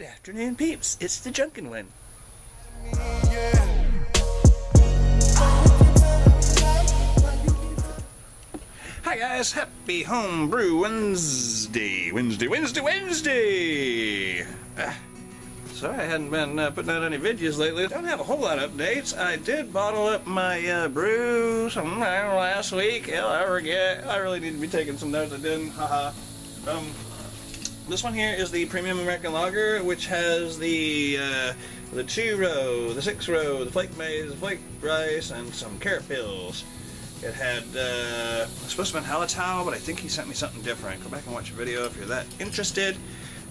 Good afternoon, peeps. It's the Drunken One. Hi guys, happy Homebrew Wednesday. Sorry I hadn't been putting out any videos lately. Don't have a whole lot of updates. I did bottle up my brew sometime last week. Hell, I forget. I really need to be taking some notes. I didn't. Haha. This one here is the Premium American Lager, which has the 2-row, the 6-row, the flake maize, the flake rice, and some carrot pills. It had, it's supposed to have been halitow, but I think he sent me something different. Go back and watch a video if you're that interested.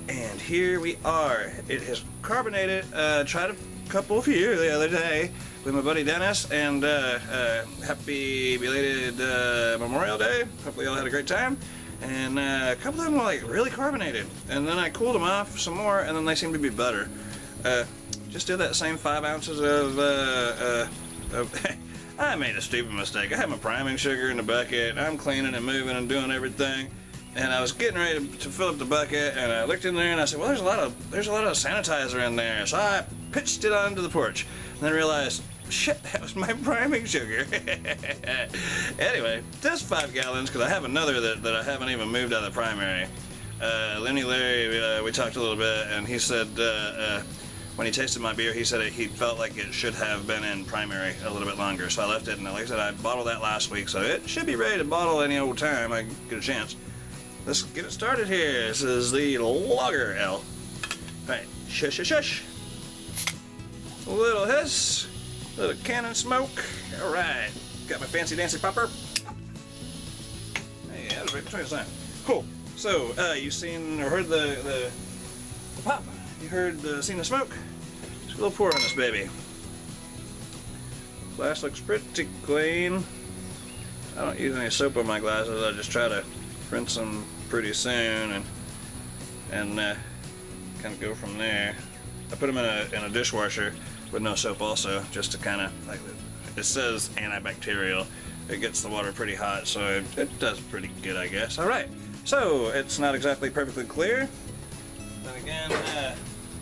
And here we are. It is carbonated. Tried a couple here the other day with my buddy Dennis, and happy belated Memorial Day. Hopefully y'all had a great time. And a couple of them were like really carbonated, and then I cooled them off some more, and then they seem to be better. Just did that same 5 ounces of I made a stupid mistake. I had my priming sugar in the bucket. I'm cleaning and moving and doing everything, and I was getting ready to fill up the bucket, and I looked in there and I said, well, there's a lot of sanitizer in there. So I pitched it onto the porch, and then realized, shit, that was my priming sugar. Anyway, just 5 gallons, because I have another that I haven't even moved out of the primary. Larry, we talked a little bit, and he said when he tasted my beer, he said he felt like it should have been in primary a little bit longer. So I left it, and like I said, I bottled that last week, so it should be ready to bottle any old time I get a chance. Let's get it started here. This is the Lager Ale. Alright, shush, shush, shush. A little hiss. Little cannon smoke. Alright. Got my fancy dancy popper. Hey, that was right between us. Cool. So, you seen or heard the pop? You seen the smoke? Just a little pour on this baby. Glass looks pretty clean. I don't use any soap on my glasses. I just try to rinse them pretty soon and kind of go from there. I put them in a dishwasher with no soap also, just to kind of, like, it says antibacterial. It gets the water pretty hot, so it does pretty good, I guess. Alright, so it's not exactly perfectly clear. Then again,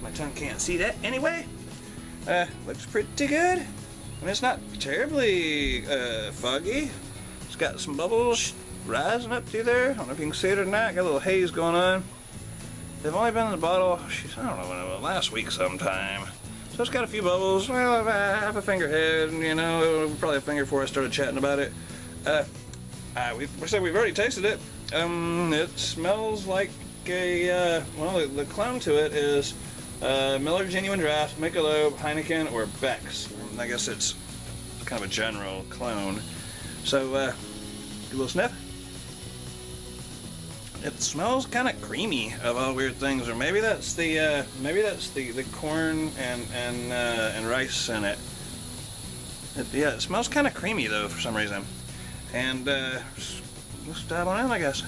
my tongue can't see that anyway. Looks pretty good. I mean, it's not terribly foggy. It's got some bubbles rising up through there. I don't know if you can see it or not. Got a little haze going on. They've only been in the bottle, I don't know when it was, last week sometime. So it's got a few bubbles, well, half a finger head, you know, probably a finger before I started chatting about it. We said we've already tasted it. It smells like a, well, the clone to it is Miller Genuine Draft, Michelob, Heineken, or Beck's. I guess it's kind of a general clone. So, do a little sniff. It smells kind of creamy of all weird things, or maybe that's the corn and rice in it. Yeah, it smells kind of creamy though for some reason. And let's dive on in, I guess.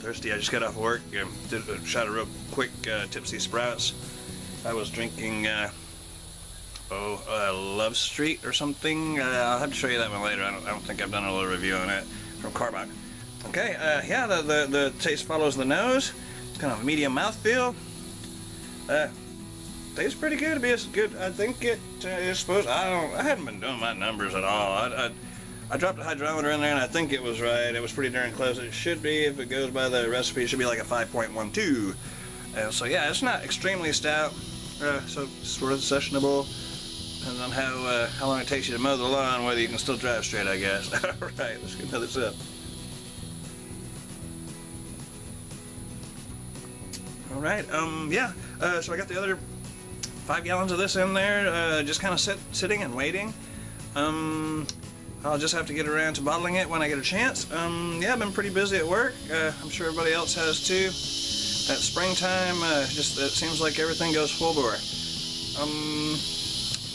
Thirsty. I just got off work. Did a shot of real quick Tipsy Sprouts. I was drinking. Love Street or something. I'll have to show you that one later. I don't think I've done a little review on it from Carbach. Okay, yeah, the taste follows the nose. It's kind of a medium mouthfeel. Tastes pretty good. It'd be as good. I think it is supposed. I hadn't been doing my numbers at all. I dropped a hydrometer in there and I think it was right. It was pretty darn close. It should be, if it goes by the recipe, it should be like a 5.12. So yeah, it's not extremely stout. So sort of sessionable. Depends on how long it takes you to mow the lawn, whether you can still drive straight, I guess. Alright, let's get another sip. Alright, yeah, so I got the other 5 gallons of this in there, just kind of sitting and waiting. I'll just have to get around to bottling it when I get a chance. Yeah, I've been pretty busy at work. I'm sure everybody else has too. At springtime, just it seems like everything goes full bore.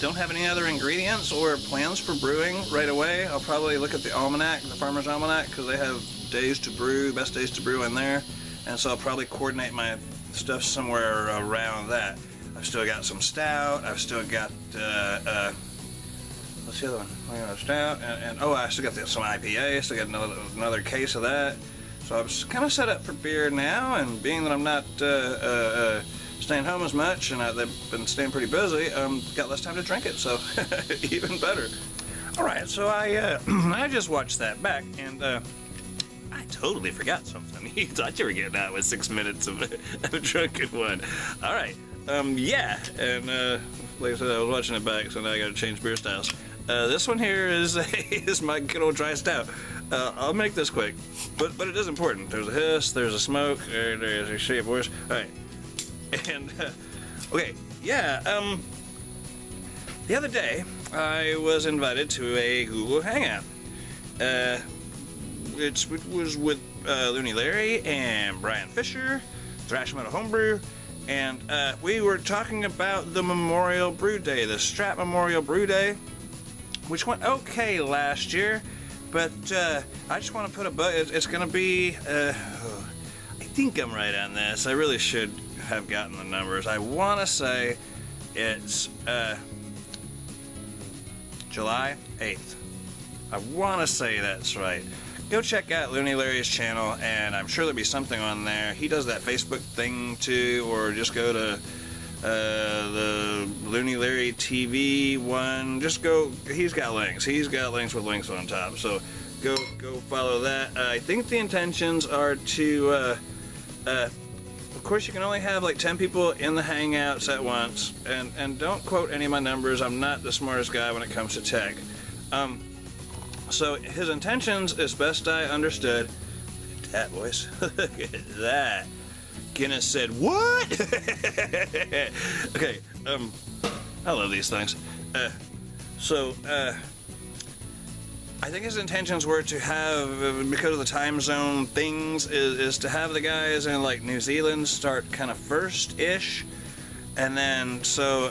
Don't have any other ingredients or plans for brewing right away. I'll probably look at the almanac, the Farmer's Almanac, because they have days to brew, best days to brew in there. And so I'll probably coordinate my stuff somewhere around that. I've still got some stout. I've still got, what's the other one? Stout, and oh, I still got some IPA. Still got another case of that. So I'm kind of set up for beer now, and being that I'm not staying home as much, and they've been staying pretty busy, got less time to drink it, so even better. All right, so I just watched that back, and I totally forgot something. You thought you were getting out with 6 minutes of a drunken one. All right, yeah, and like I said, I was watching it back, so now I got to change beer styles. This one here is my good old dry stout. I'll make this quick, but it is important. There's a hiss, there's a smoke, there's a shitty voice. All right, and okay, yeah. The other day I was invited to a Google Hangout. It was with Looney Larry and Brian Fisher, Thrash Metal Homebrew, and we were talking about the Memorial Brew Day, the Strat Memorial Brew Day, which went okay last year. But I just want to put it's going to be, I think I'm right on this. I really should have gotten the numbers. I want to say it's July 8th. I want to say that's right. Go check out Looney Larry's channel, and I'm sure there'll be something on there. He does that Facebook thing too, or just go to the Looney Larry TV one. Just go. He's got links. He's got links with links on top. So go follow that. I think the intentions are to. Of course, you can only have like 10 people in the Hangouts at once, and don't quote any of my numbers. I'm not the smartest guy when it comes to tech. So his intentions, as best I understood. That voice. Look at that. Guinness said, what? Okay, I love these things. I think his intentions were to have, because of the time zone things, is to have the guys in like New Zealand start kind of first-ish, and then so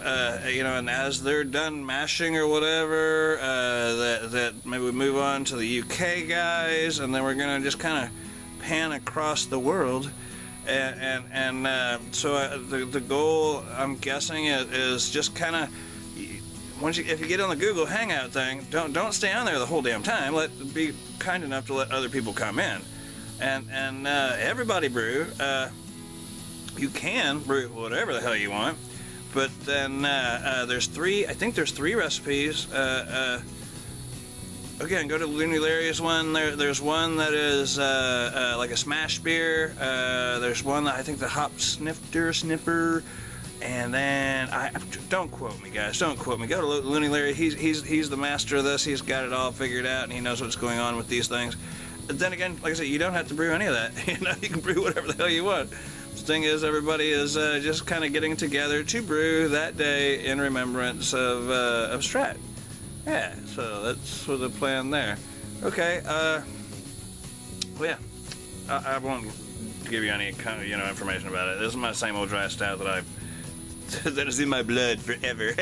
you know, and as they're done mashing or whatever, that maybe we move on to the UK guys, and then we're gonna just kind of pan across the world. So the goal, I'm guessing, is just kind of, if you get on the Google Hangout thing, don't stay on there the whole damn time. Be kind enough to let other people come in, and everybody brew. You can brew whatever the hell you want, but then there's three. I think there's 3 recipes. Again, go to Looney Larry's one. There's one that is like a smash beer. There's one that I think the hop sniffer. And then don't quote me, guys. Don't quote me. Go to Looney Larry. He's the master of this. He's got it all figured out, and he knows what's going on with these things. But then again, like I said, you don't have to brew any of that. You know, you can brew whatever the hell you want. The thing is, everybody is just kind of getting together to brew that day in remembrance of Strat. Yeah, so that's what the plan there. Okay, well, yeah, I won't give you any kind of, information about it. This is my same old dry stout that that is in my blood forever.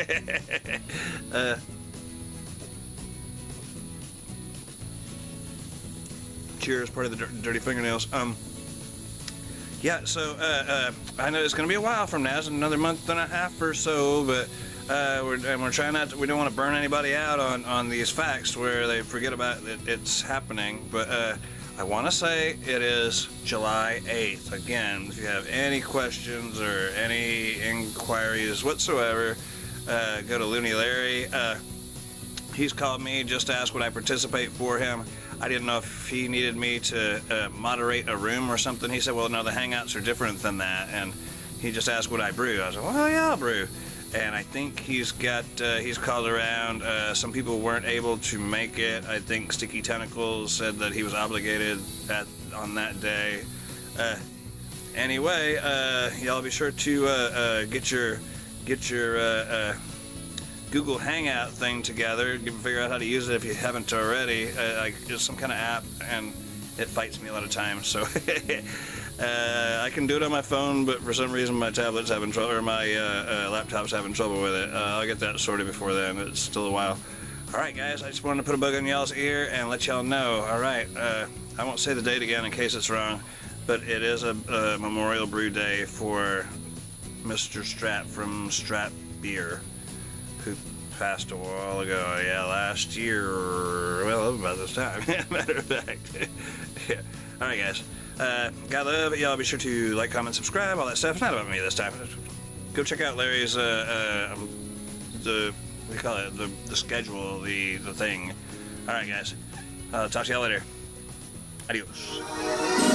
Cheers, part of the dirty fingernails. Yeah, so I know it's going to be a while from now. It's another month and a half or so, but we're trying not to. We don't want to burn anybody out on these facts where they forget about it's happening. But I want to say it is July 8th. Again, if you have any questions or any inquiries whatsoever, go to Looney Larry. He's called me just to ask would I participate for him. I didn't know if he needed me to moderate a room or something. He said, well, no, the Hangouts are different than that. And he just asked would I brew. I was like, well, yeah, I'll brew. And I think he's called around. Some people weren't able to make it. I think Sticky Tentacles said that he was obligated on that day. Anyway, y'all be sure to get your Google Hangout thing together. Figure out how to use it if you haven't already. It's some kind of app, and it fights me a lot of times. So I can do it on my phone, but for some reason my tablet's having trouble, or my laptop's having trouble with it. I'll get that sorted before then. It's still a while. All right, guys. I just wanted to put a bug on y'all's ear and let y'all know. All right. I won't say the date again in case it's wrong, but it is a Memorial Brew Day for Mr. Strat from Strat Beer, who passed a while ago. Yeah, last year. Well, about this time. Matter of fact. Yeah. All right, guys. God love it, y'all. Be sure to like, comment, subscribe, all that stuff. It's not about me this time. Go check out Larry's the what do you call it? The schedule, the thing. All right, guys. Talk to y'all later. Adios.